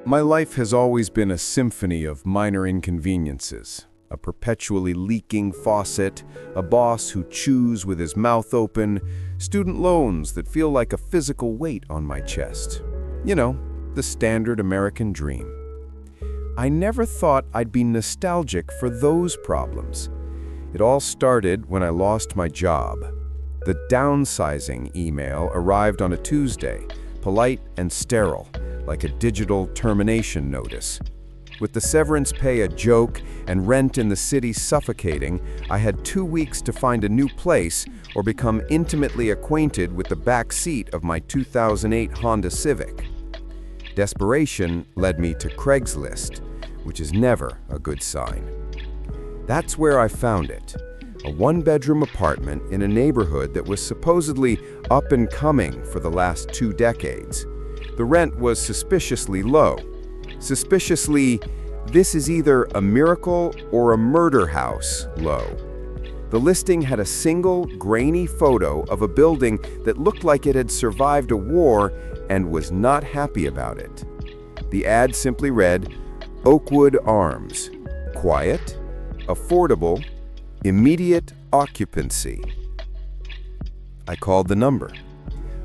My life has always been a symphony of minor inconveniences. A perpetually leaking faucet, a boss who chews with his mouth open, student loans that feel like a physical weight on my chest. You know, the standard American dream. I never thought I'd be nostalgic for those problems. It all started when I lost my job. The downsizing email arrived on a Tuesday, polite and sterile, like a digital termination notice. With the severance pay a joke and rent in the city suffocating, I had 2 weeks to find a new place or become intimately acquainted with the back seat of my 2008 Honda Civic. Desperation led me to Craigslist, which is never a good sign. That's where I found it, a one-bedroom apartment in a neighborhood that was supposedly up and coming for the last 2 decades. The rent was suspiciously low. Suspiciously, this is either a miracle or a murder house low. The listing had a single, grainy photo of a building that looked like it had survived a war and was not happy about it. The ad simply read, Oakwood Arms, quiet, affordable, immediate occupancy. I called the number.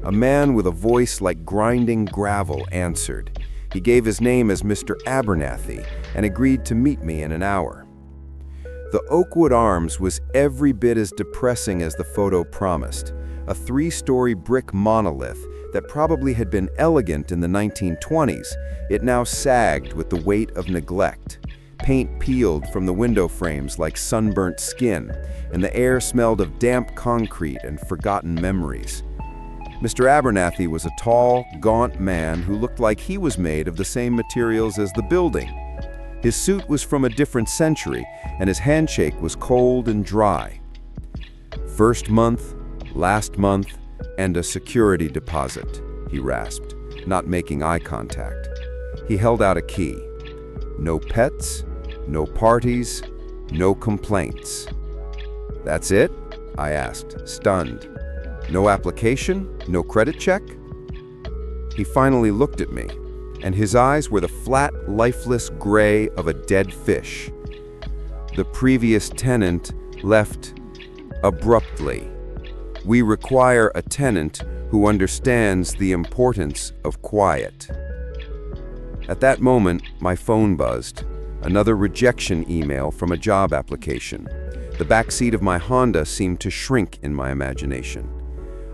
A man with a voice like grinding gravel answered. He gave his name as Mr. Abernathy and agreed to meet me in an hour. The Oakwood Arms was every bit as depressing as the photo promised, a 3-story brick monolith that probably had been elegant in the 1920s. It now sagged with the weight of neglect. Paint peeled from the window frames like sunburnt skin, and the air smelled of damp concrete and forgotten memories. Mr. Abernathy was a tall, gaunt man who looked like he was made of the same materials as the building. His suit was from a different century, and his handshake was cold and dry. First month, last month, and a security deposit, he rasped, not making eye contact. He held out a key. No pets, no parties, no complaints. That's it? I asked, stunned. No application? No credit check? He finally looked at me, and his eyes were the flat, lifeless gray of a dead fish. The previous tenant left abruptly. We require a tenant who understands the importance of quiet. At that moment, my phone buzzed. Another rejection email from a job application. The back seat of my Honda seemed to shrink in my imagination.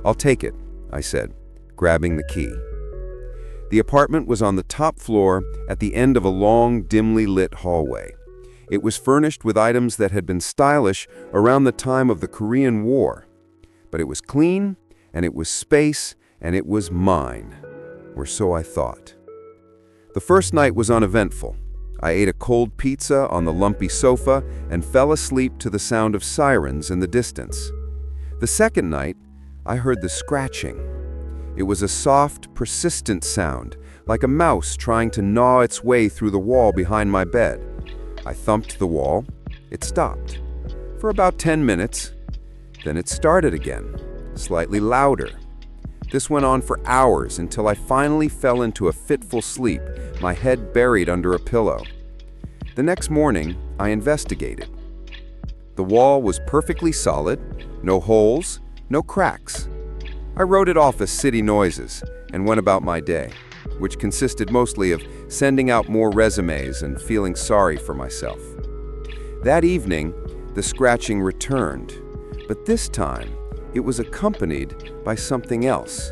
I'll take it, I said, grabbing the key. The apartment was on the top floor at the end of a long, dimly lit hallway. It was furnished with items that had been stylish around the time of the Korean War. But it was clean, and it was space, and it was mine, or so I thought. The first night was uneventful. I ate a cold pizza on the lumpy sofa and fell asleep to the sound of sirens in the distance. The second night, I heard the scratching. It was a soft, persistent sound, like a mouse trying to gnaw its way through the wall behind my bed. I thumped the wall. It stopped. For about 10 minutes. Then it started again, slightly louder. This went on for hours until I finally fell into a fitful sleep, my head buried under a pillow. The next morning, I investigated. The wall was perfectly solid, no holes, no cracks. I wrote it off as city noises and went about my day, which consisted mostly of sending out more resumes and feeling sorry for myself. That evening, the scratching returned, but this time it was accompanied by something else,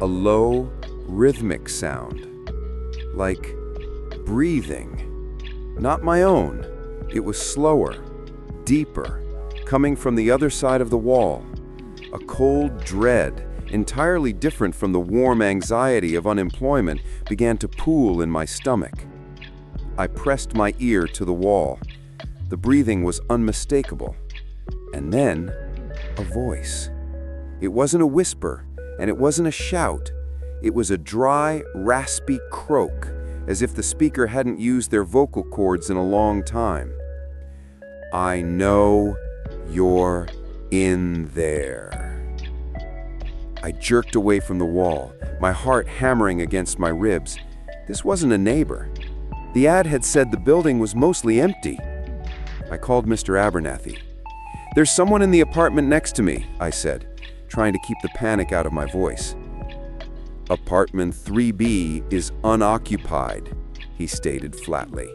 a low, rhythmic sound, like breathing. Not my own. It was slower, deeper, coming from the other side of the wall. A cold dread, entirely different from the warm anxiety of unemployment, began to pool in my stomach. I pressed my ear to the wall. The breathing was unmistakable. And then, a voice. It wasn't a whisper, and it wasn't a shout. It was a dry, raspy croak, as if the speaker hadn't used their vocal cords in a long time. I know you're in there. I jerked away from the wall, my heart hammering against my ribs. This wasn't a neighbor. The ad had said the building was mostly empty. I called Mr. Abernathy. "There's someone in the apartment next to me," I said, trying to keep the panic out of my voice. "Apartment 3B is unoccupied," he stated flatly.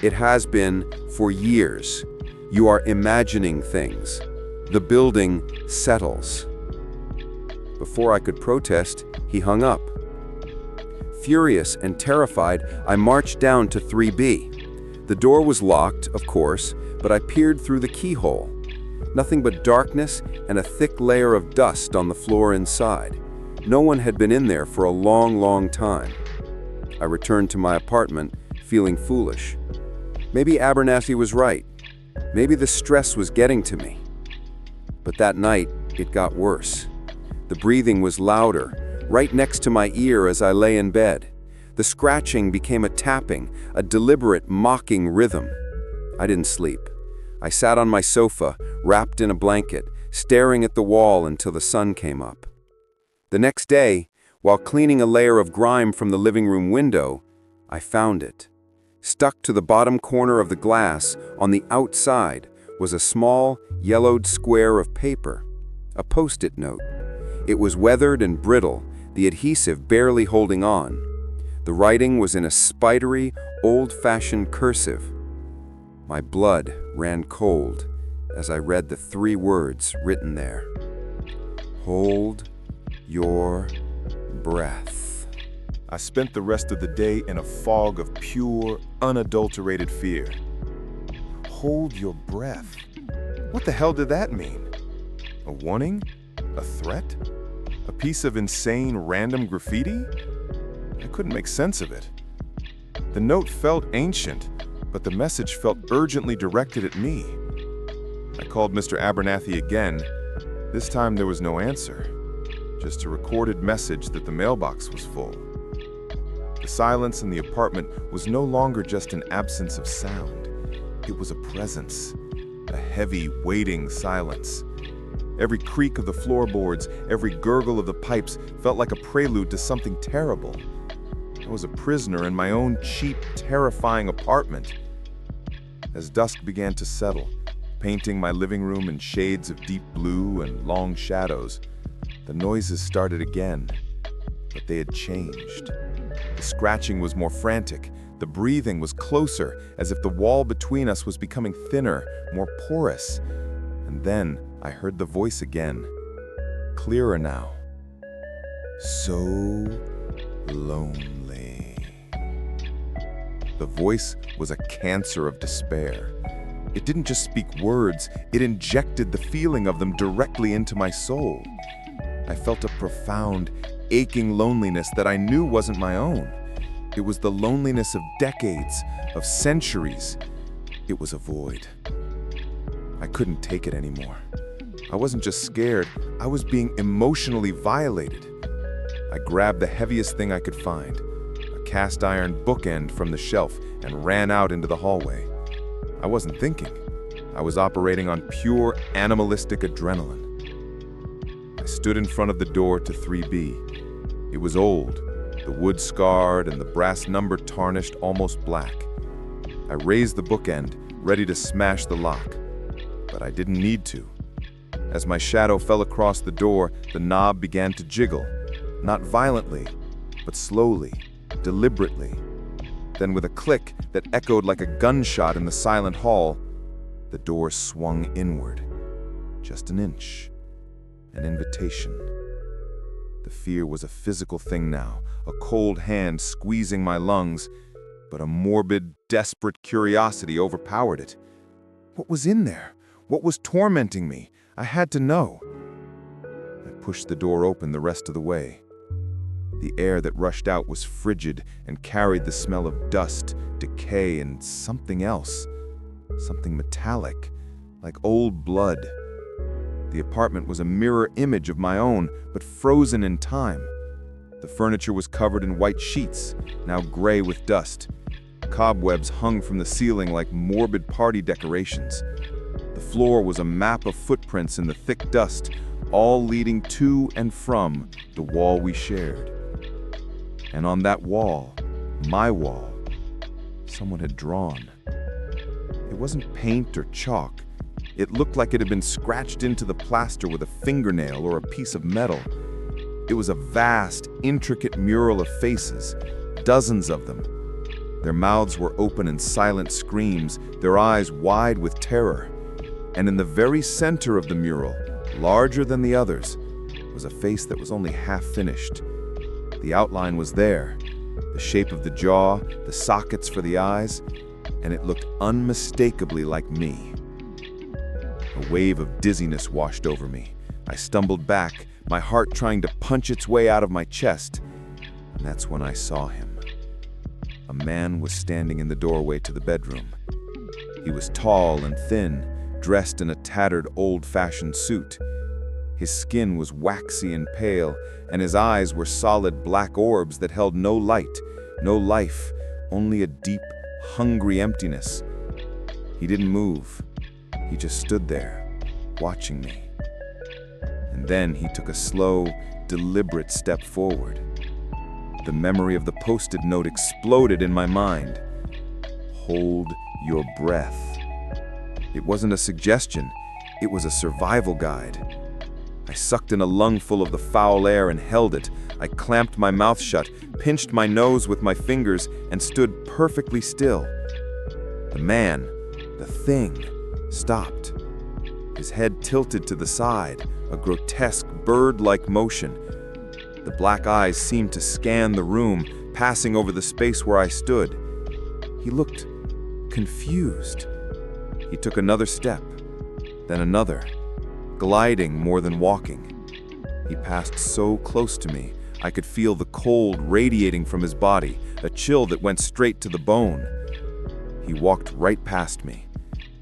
"It has been for years. You are imagining things. The building settles." Before I could protest, he hung up. Furious and terrified, I marched down to 3B. The door was locked, of course, but I peered through the keyhole. Nothing but darkness and a thick layer of dust on the floor inside. No one had been in there for a long, long time. I returned to my apartment, feeling foolish. Maybe Abernathy was right. Maybe the stress was getting to me. But that night, it got worse. The breathing was louder, right next to my ear as I lay in bed. The scratching became a tapping, a deliberate, mocking rhythm. I didn't sleep. I sat on my sofa, wrapped in a blanket, staring at the wall until the sun came up. The next day, while cleaning a layer of grime from the living room window, I found it. Stuck to the bottom corner of the glass, on the outside, was a small, yellowed square of paper, a post-it note. It was weathered and brittle, the adhesive barely holding on. The writing was in a spidery, old-fashioned cursive. My blood ran cold as I read the 3 words written there. Hold your breath. I spent the rest of the day in a fog of pure, unadulterated fear. Hold your breath. What the hell did that mean? A warning? A threat? A piece of insane random graffiti? I couldn't make sense of it. The note felt ancient, but the message felt urgently directed at me. I called Mr. Abernathy again. This time there was no answer, just a recorded message that the mailbox was full. The silence in the apartment was no longer just an absence of sound. It was a presence, a heavy, waiting silence. Every creak of the floorboards, every gurgle of the pipes felt like a prelude to something terrible. I was a prisoner in my own cheap, terrifying apartment. As dusk began to settle, painting my living room in shades of deep blue and long shadows, the noises started again, but they had changed. The scratching was more frantic. The breathing was closer, as if the wall between us was becoming thinner, more porous. And then I heard the voice again, clearer now. So lonely. The voice was a cancer of despair. It didn't just speak words, it injected the feeling of them directly into my soul. I felt a profound, aching loneliness that I knew wasn't my own. It was the loneliness of decades, of centuries. It was a void. I couldn't take it anymore. I wasn't just scared, I was being emotionally violated. I grabbed the heaviest thing I could find, a cast iron bookend from the shelf, and ran out into the hallway. I wasn't thinking. I was operating on pure animalistic adrenaline. I stood in front of the door to 3B. It was old, the wood scarred and the brass number tarnished almost black. I raised the bookend, ready to smash the lock, but I didn't need to. As my shadow fell across the door, the knob began to jiggle, not violently, but slowly, deliberately. Then with a click that echoed like a gunshot in the silent hall, the door swung inward, just an inch, an invitation. The fear was a physical thing now, a cold hand squeezing my lungs, but a morbid, desperate curiosity overpowered it. What was in there? What was tormenting me? I had to know. I pushed the door open the rest of the way. The air that rushed out was frigid and carried the smell of dust, decay, and something else. Something metallic, like old blood. The apartment was a mirror image of my own, but frozen in time. The furniture was covered in white sheets, now gray with dust. Cobwebs hung from the ceiling like morbid party decorations. The floor was a map of footprints in the thick dust, all leading to and from the wall we shared. And on that wall, My wall. Someone had drawn. It wasn't paint or chalk. It looked like it had been scratched into the plaster with a fingernail or a piece of metal. It was a vast, intricate mural of faces, dozens of them. Their mouths were open in silent screams, their eyes wide with terror. And in the very center of the mural, larger than the others, was a face that was only half finished. The outline was there, the shape of the jaw, the sockets for the eyes, and it looked unmistakably like me. A wave of dizziness washed over me. I stumbled back, my heart trying to punch its way out of my chest. And that's when I saw him. A man was standing in the doorway to the bedroom. He was tall and thin, dressed in a tattered, old-fashioned suit. His skin was waxy and pale, and his eyes were solid black orbs that held no light, no life, only a deep, hungry emptiness. He didn't move. He just stood there, watching me. And then he took a slow, deliberate step forward. The memory of the post-it note exploded in my mind. Hold your breath. It wasn't a suggestion, it was a survival guide. I sucked in a lungful of the foul air and held it. I clamped my mouth shut, pinched my nose with my fingers, and stood perfectly still. The man, the thing, stopped. His head tilted to the side, a grotesque bird-like motion. The black eyes seemed to scan the room, passing over the space where I stood. He looked confused. He took another step, then another, gliding more than walking. He passed so close to me, I could feel the cold radiating from his body, a chill that went straight to the bone. He walked right past me,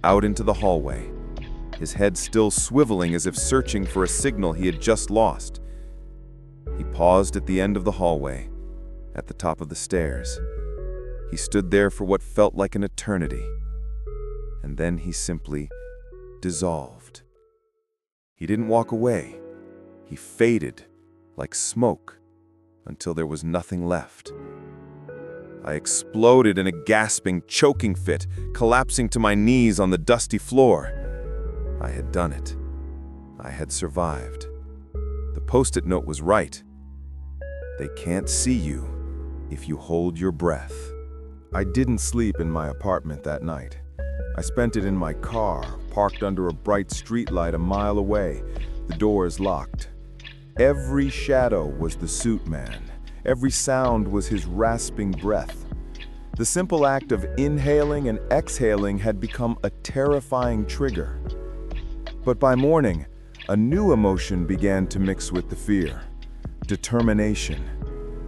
out into the hallway, his head still swiveling as if searching for a signal he had just lost. He paused at the end of the hallway, at the top of the stairs. He stood there for what felt like an eternity, and then he simply dissolved. He didn't walk away. He faded like smoke until there was nothing left. I exploded in a gasping, choking fit, collapsing to my knees on the dusty floor. I had done it. I had survived. The post-it note was right. They can't see you if you hold your breath. I didn't sleep in my apartment that night. I spent it in my car, parked under a bright streetlight a mile away, the doors locked. Every shadow was the suit man. Every sound was his rasping breath. The simple act of inhaling and exhaling had become a terrifying trigger. But by morning, a new emotion began to mix with the fear. Determination.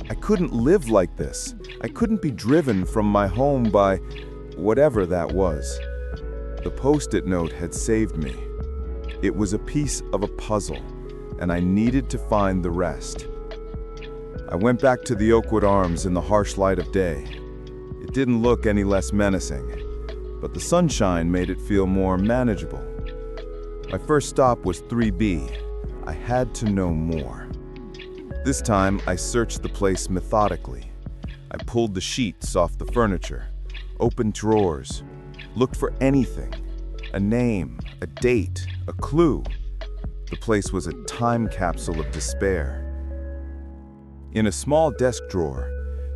I couldn't live like this. I couldn't be driven from my home by whatever that was. The post-it note had saved me. It was a piece of a puzzle, and I needed to find the rest. I went back to the Oakwood Arms in the harsh light of day. It didn't look any less menacing, but the sunshine made it feel more manageable. My first stop was 3B. I had to know more. This time, I searched the place methodically. I pulled the sheets off the furniture, opened drawers, looked for anything, a name, a date, a clue. The place was a time capsule of despair. In a small desk drawer,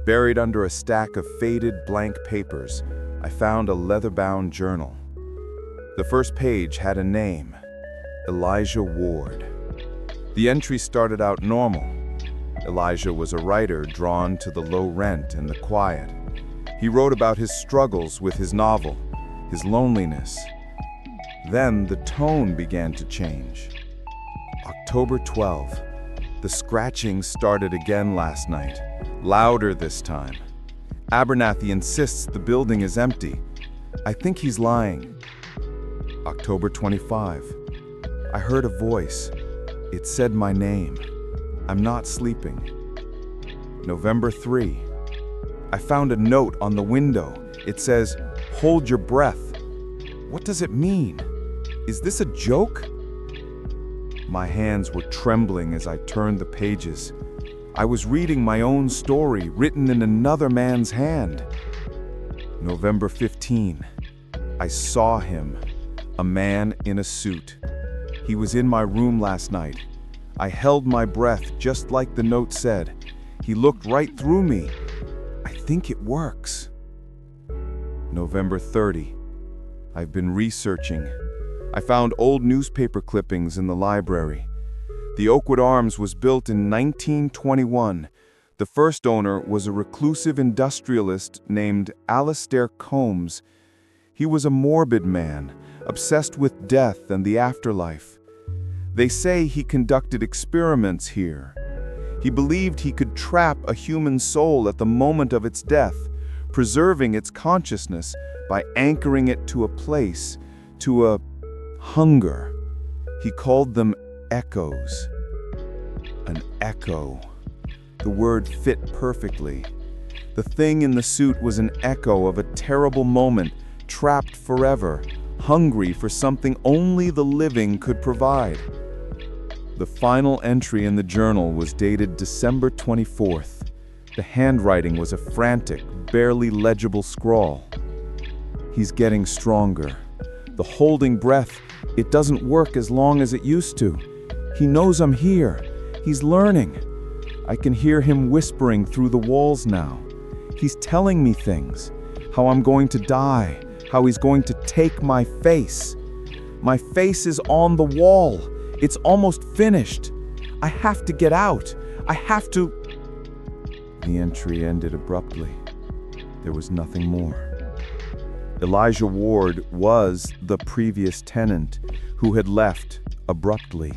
buried under a stack of faded blank papers, I found a leather-bound journal. The first page had a name, Elijah Ward. The entry started out normal. Elijah was a writer drawn to the low rent and the quiet. He wrote about his struggles with his novel, his loneliness. Then the tone began to change. October 12. The scratching started again last night, louder this time. Abernathy insists the building is empty. I think he's lying. October 25. I heard a voice. It said my name. I'm not sleeping. November 3. I found a note on the window. It says, "Hold your breath." What does it mean? Is this a joke? My hands were trembling as I turned the pages. I was reading my own story written in another man's hand. November 15. I saw him, a man in a suit. He was in my room last night. I held my breath just like the note said. He looked right through me. I think it works. November 30. I've been researching. I found old newspaper clippings in the library. The Oakwood Arms was built in 1921. The first owner was a reclusive industrialist named Alastair Combs. He was a morbid man, obsessed with death and the afterlife. They say he conducted experiments here. He believed he could trap a human soul at the moment of its death, preserving its consciousness by anchoring it to a place, to a hunger. He called them echoes. An echo. The word fit perfectly. The thing in the suit was an echo of a terrible moment, trapped forever, hungry for something only the living could provide. The final entry in the journal was dated December 24th. The handwriting was a frantic, barely legible scrawl. He's getting stronger. The holding breath, it doesn't work as long as it used to. He knows I'm here. He's learning. I can hear him whispering through the walls now. He's telling me things. How I'm going to die. How he's going to take my face. My face is on the wall. It's almost finished. I have to get out. I have to... The entry ended abruptly. There was nothing more. Elijah Ward was the previous tenant who had left abruptly.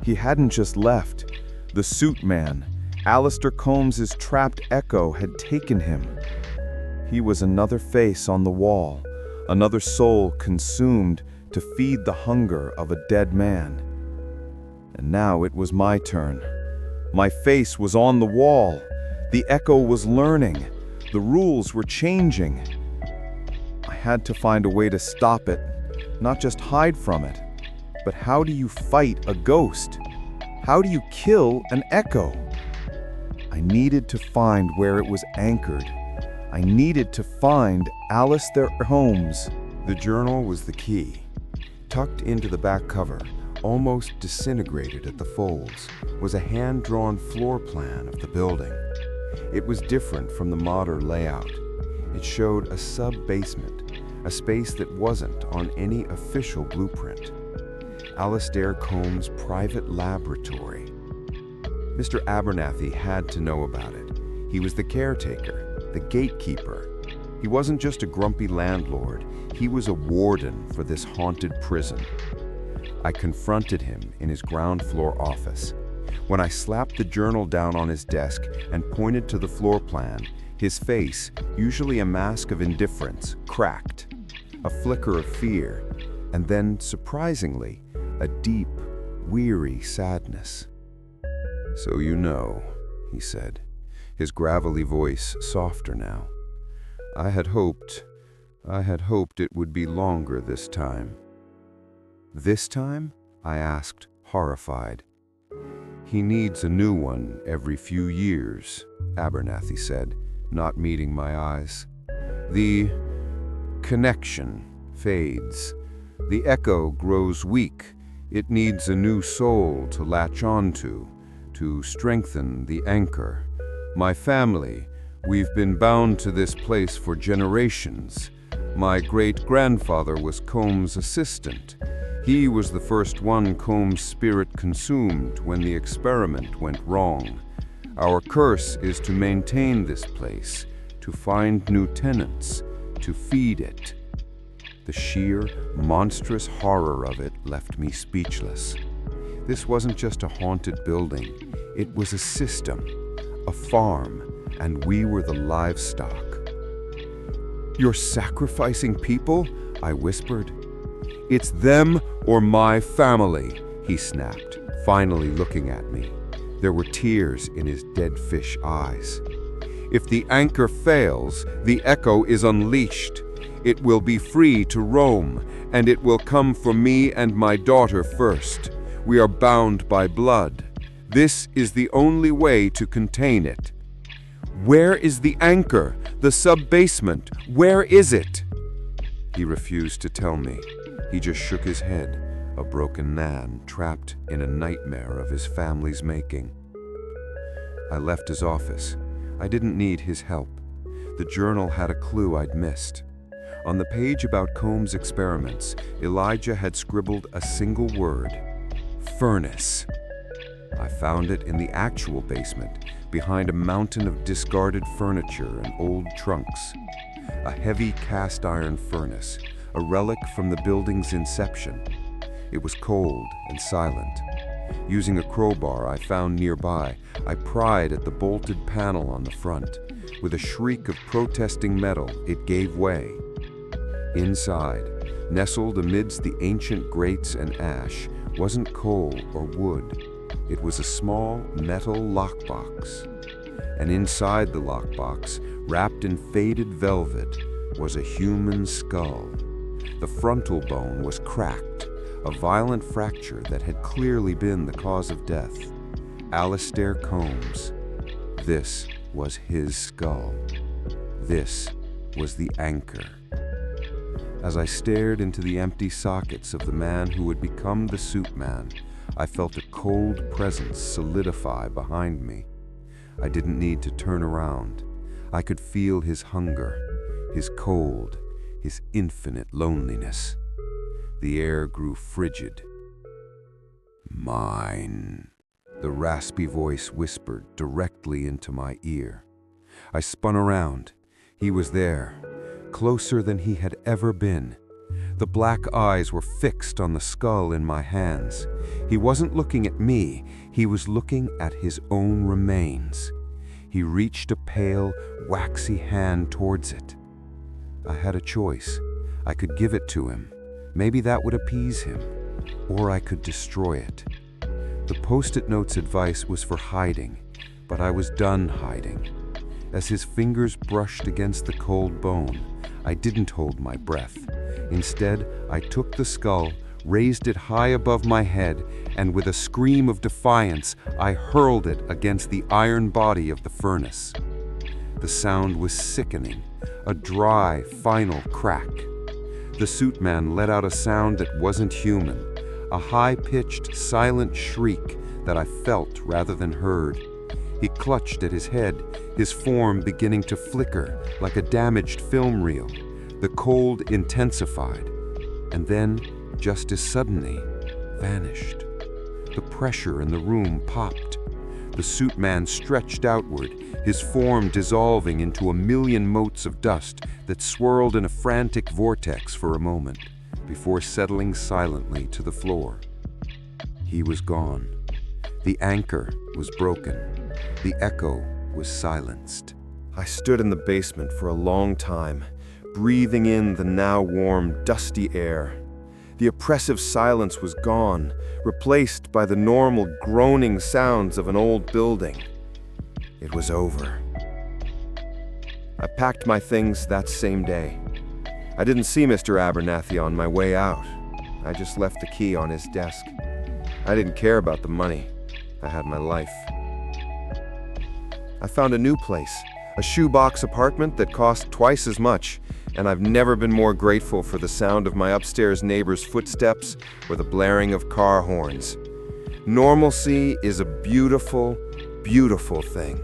He hadn't just left. The suit man, Alastair Combs' trapped echo, had taken him. He was another face on the wall, another soul consumed to feed the hunger of a dead man. And now it was my turn. My face was on the wall. The echo was learning. The rules were changing. I had to find a way to stop it, not just hide from it. But how do you fight a ghost? How do you kill an echo? I needed to find where it was anchored. I needed to find Alastair Combs. The journal was the key. Tucked into the back cover, almost disintegrated at the folds, was a hand-drawn floor plan of the building. It was different from the modern layout. It showed a sub-basement, a space that wasn't on any official blueprint. Alastair Combs' private laboratory. Mr. Abernathy had to know about it. He was the caretaker, the gatekeeper. He wasn't just a grumpy landlord, he was a warden for this haunted prison. I confronted him in his ground floor office. When I slapped the journal down on his desk and pointed to the floor plan, his face, usually a mask of indifference, cracked. A flicker of fear, and then, surprisingly, a deep, weary sadness. "So you know," he said, his gravelly voice softer now. I had hoped it would be longer this time." "This time?" I asked, horrified. "He needs a new one every few years," Abernathy said, not meeting my eyes. "The connection fades. The echo grows weak. It needs a new soul to latch onto, to strengthen the anchor. My family, we've been bound to this place for generations. My great-grandfather was Combs' assistant. He was the first one Combs' spirit consumed when the experiment went wrong. Our curse is to maintain this place, to find new tenants, to feed it." The sheer, monstrous horror of it left me speechless. This wasn't just a haunted building. It was a system, a farm, and we were the livestock. "You're sacrificing people?" I whispered. "It's them or my family," he snapped, finally looking at me. There were tears in his dead fish eyes. "If the anchor fails, the echo is unleashed. It will be free to roam, and it will come for me and my daughter first. We are bound by blood. This is the only way to contain it. Where is the anchor? The sub-basement? Where is it? He refused to tell me. He just shook his head, a broken man trapped in a nightmare of his family's making. I left his office. I didn't need his help. The journal had a clue I'd missed. On the page about Combs' experiments, Elijah had scribbled a single word: furnace. I found it in the actual basement, behind a mountain of discarded furniture and old trunks. A heavy cast iron furnace, a relic from the building's inception. It was cold and silent. Using a crowbar I found nearby, I pried at the bolted panel on the front. With a shriek of protesting metal, it gave way. Inside, nestled amidst the ancient grates and ash, wasn't coal or wood. It was a small metal lockbox. And inside the lockbox, wrapped in faded velvet, was a human skull. The frontal bone was cracked, a violent fracture that had clearly been the cause of death. Alistair Combs. This was his skull. This was the anchor. As I stared into the empty sockets of the man who would become the suit man, I felt a cold presence solidify behind me. I didn't need to turn around. I could feel his hunger, his cold, his infinite loneliness. The air grew frigid. Mine, the raspy voice whispered directly into my ear. I spun around. He was there, closer than he had ever been. The black eyes were fixed on the skull in my hands. He wasn't looking at me, he was looking at his own remains. He reached a pale, waxy hand towards it. I had a choice. I could give it to him. Maybe that would appease him. Or I could destroy it. The post-it note's advice was for hiding, but I was done hiding. As his fingers brushed against the cold bone, I didn't hold my breath. Instead, I took the skull, raised it high above my head, and with a scream of defiance, I hurled it against the iron body of the furnace. The sound was sickening, a dry, final crack. The suit man let out a sound that wasn't human, a high-pitched, silent shriek that I felt rather than heard. He clutched at his head, his form beginning to flicker like a damaged film reel. The cold intensified, and then, just as suddenly, vanished. The pressure in the room popped. The suit man stretched outward, his form dissolving into a million motes of dust that swirled in a frantic vortex for a moment, before settling silently to the floor. He was gone. The anchor was broken. The echo was silenced. I stood in the basement for a long time, breathing in the now warm, dusty air. The oppressive silence was gone, replaced by the normal groaning sounds of an old building. It was over. I packed my things that same day. I didn't see Mr. Abernathy on my way out. I just left the key on his desk. I didn't care about the money. I had my life. I found a new place, a shoebox apartment that cost twice as much, and I've never been more grateful for the sound of my upstairs neighbor's footsteps or the blaring of car horns. Normalcy is a beautiful, beautiful thing.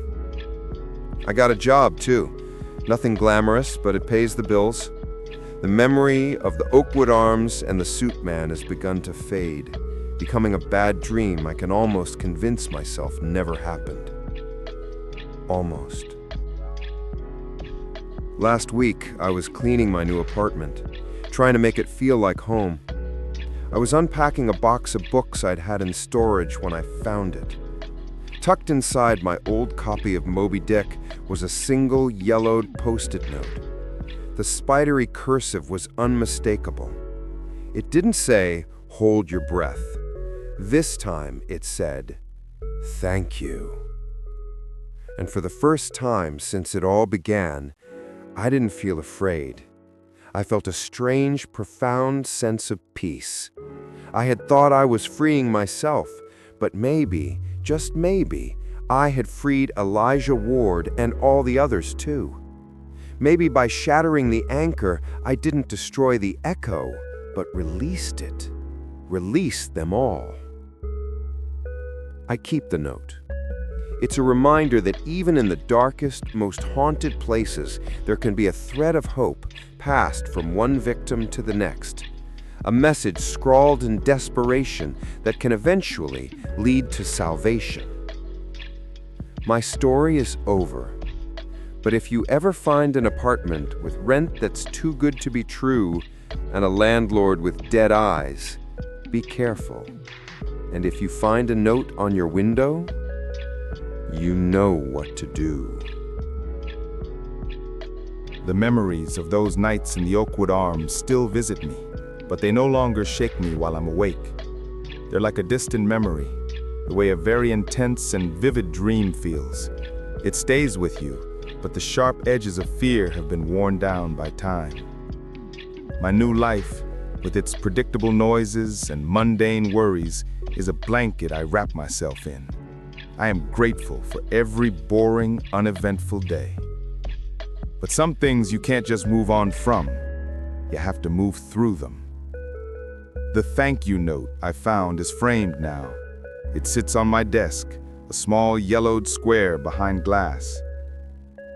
I got a job, too. Nothing glamorous, but it pays the bills. The memory of the Oakwood Arms and the suit man has begun to fade, becoming a bad dream I can almost convince myself never happened. Almost. Last week, I was cleaning my new apartment, trying to make it feel like home. I was unpacking a box of books I'd had in storage when I found it. Tucked inside my old copy of Moby Dick was a single yellowed post-it note. The spidery cursive was unmistakable. It didn't say, "Hold your breath." This time it said, "Thank you." And for the first time since it all began, I didn't feel afraid. I felt a strange, profound sense of peace. I had thought I was freeing myself, but maybe, just maybe, I had freed Elijah Ward and all the others too. Maybe by shattering the anchor, I didn't destroy the echo, but released it. Released them all. I keep the note. It's a reminder that even in the darkest, most haunted places, there can be a thread of hope passed from one victim to the next. A message scrawled in desperation that can eventually lead to salvation. My story is over. But if you ever find an apartment with rent that's too good to be true and a landlord with dead eyes, be careful. And if you find a note on your window, you know what to do. The memories of those nights in the Oakwood Arms still visit me, but they no longer shake me while I'm awake. They're like a distant memory, the way a very intense and vivid dream feels. It stays with you, but the sharp edges of fear have been worn down by time. My new life, with its predictable noises and mundane worries, is a blanket I wrap myself in. I am grateful for every boring, uneventful day. But some things you can't just move on from. You have to move through them. The thank you note I found is framed now. It sits on my desk, a small yellowed square behind glass.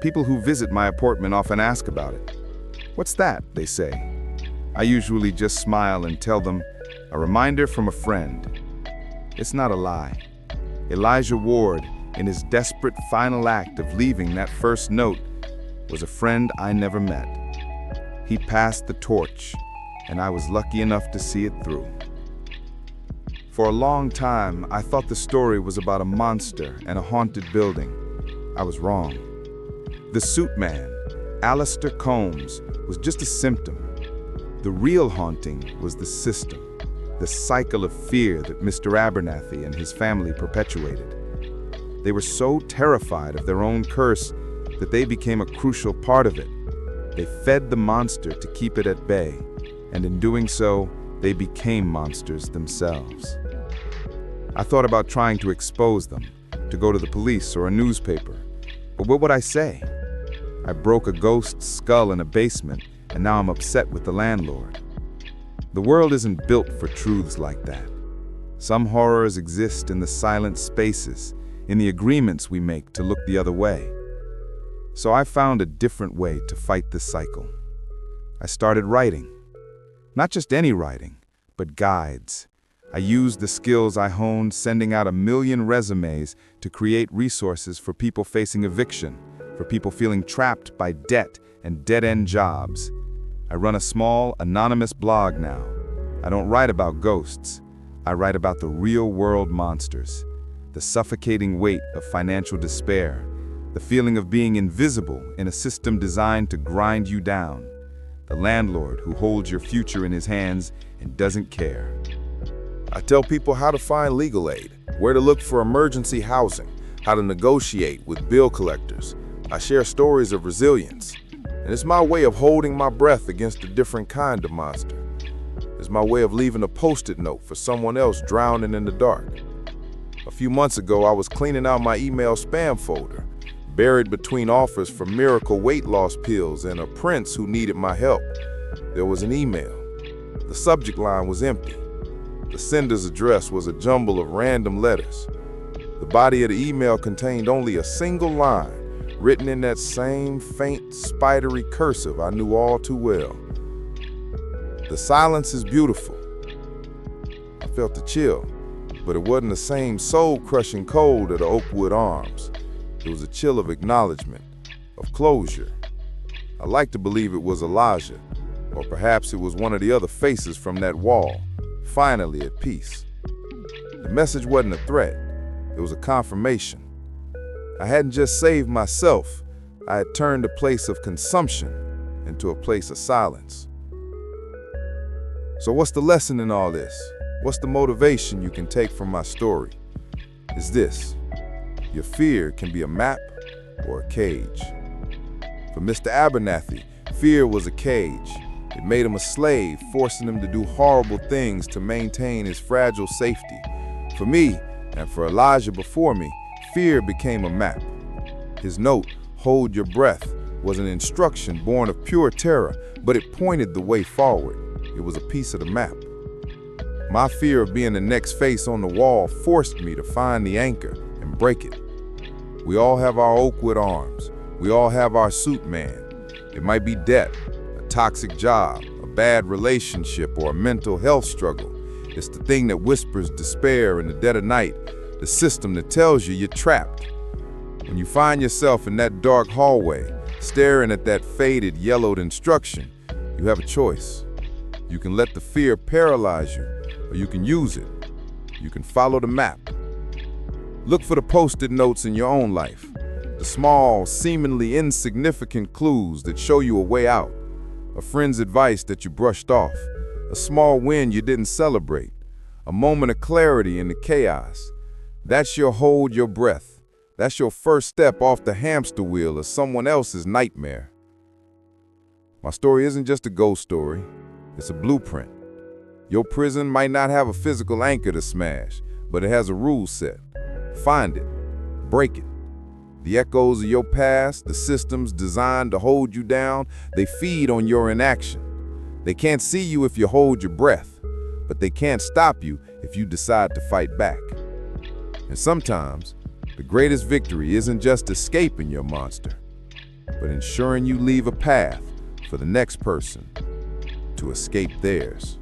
People who visit my apartment often ask about it. "What's that?" they say. I usually just smile and tell them, "A reminder from a friend." It's not a lie. Elijah Ward, in his desperate final act of leaving that first note, was a friend I never met. He passed the torch, and I was lucky enough to see it through. For a long time, I thought the story was about a monster and a haunted building. I was wrong. The suit man, Alistair Combs, was just a symptom. The real haunting was the system, the cycle of fear that Mr. Abernathy and his family perpetuated. They were so terrified of their own curse that they became a crucial part of it. They fed the monster to keep it at bay, and in doing so, they became monsters themselves. I thought about trying to expose them, to go to the police or a newspaper, but what would I say? I broke a ghost's skull in a basement, and now I'm upset with the landlord. The world isn't built for truths like that. Some horrors exist in the silent spaces, in the agreements we make to look the other way. So I found a different way to fight this cycle. I started writing. Not just any writing, but guides. I used the skills I honed sending out 1,000,000 resumes to create resources for people facing eviction, for people feeling trapped by debt and dead-end jobs. I run a small, anonymous blog now. I don't write about ghosts. I write about the real-world monsters, the suffocating weight of financial despair, the feeling of being invisible in a system designed to grind you down, the landlord who holds your future in his hands and doesn't care. I tell people how to find legal aid, where to look for emergency housing, how to negotiate with bill collectors. I share stories of resilience, and it's my way of holding my breath against a different kind of monster. It's my way of leaving a Post-it note for someone else drowning in the dark. A few months ago, I was cleaning out my email spam folder, buried between offers for miracle weight loss pills and a prince who needed my help. There was an email. The subject line was empty. The sender's address was a jumble of random letters. The body of the email contained only a single line, written in that same faint, spidery cursive I knew all too well. "The silence is beautiful." I felt a chill, but it wasn't the same soul-crushing cold of the Oakwood Arms. It was a chill of acknowledgement, of closure. I like to believe it was Elijah, or perhaps it was one of the other faces from that wall, finally at peace. The message wasn't a threat, it was a confirmation. I hadn't just saved myself, I had turned a place of consumption into a place of silence. So what's the lesson in all this? What's the motivation you can take from my story? It's this: your fear can be a map or a cage. For Mr. Abernathy, fear was a cage. It made him a slave, forcing him to do horrible things to maintain his fragile safety. For me, And for Elijah before me, fear became a map. His note, "Hold your breath," was an instruction born of pure terror, but it pointed the way forward. It was a piece of the map. My fear of being the next face on the wall forced me to find the anchor and break it. We all have our Oakwood arms. We all have our suit man. It might be debt, a toxic job, a bad relationship, or a mental health struggle. It's the thing that whispers despair in the dead of night, the system that tells you you're trapped. When you find yourself in that dark hallway, staring at that faded, yellowed instruction, you have a choice. You can let the fear paralyze you, or you can use it. You can follow the map. Look for the post-it notes in your own life, the small, seemingly insignificant clues that show you a way out, a friend's advice that you brushed off, a small win you didn't celebrate, a moment of clarity in the chaos. That's your hold your breath. That's your first step off the hamster wheel of someone else's nightmare. My story isn't just a ghost story, it's a blueprint. Your prison might not have a physical anchor to smash, but it has a rule set. Find it, break it. The echoes of your past, the systems designed to hold you down, they feed on your inaction. They can't see you if you hold your breath, but they can't stop you if you decide to fight back. And sometimes, the greatest victory isn't just escaping your monster, but ensuring you leave a path for the next person to escape theirs.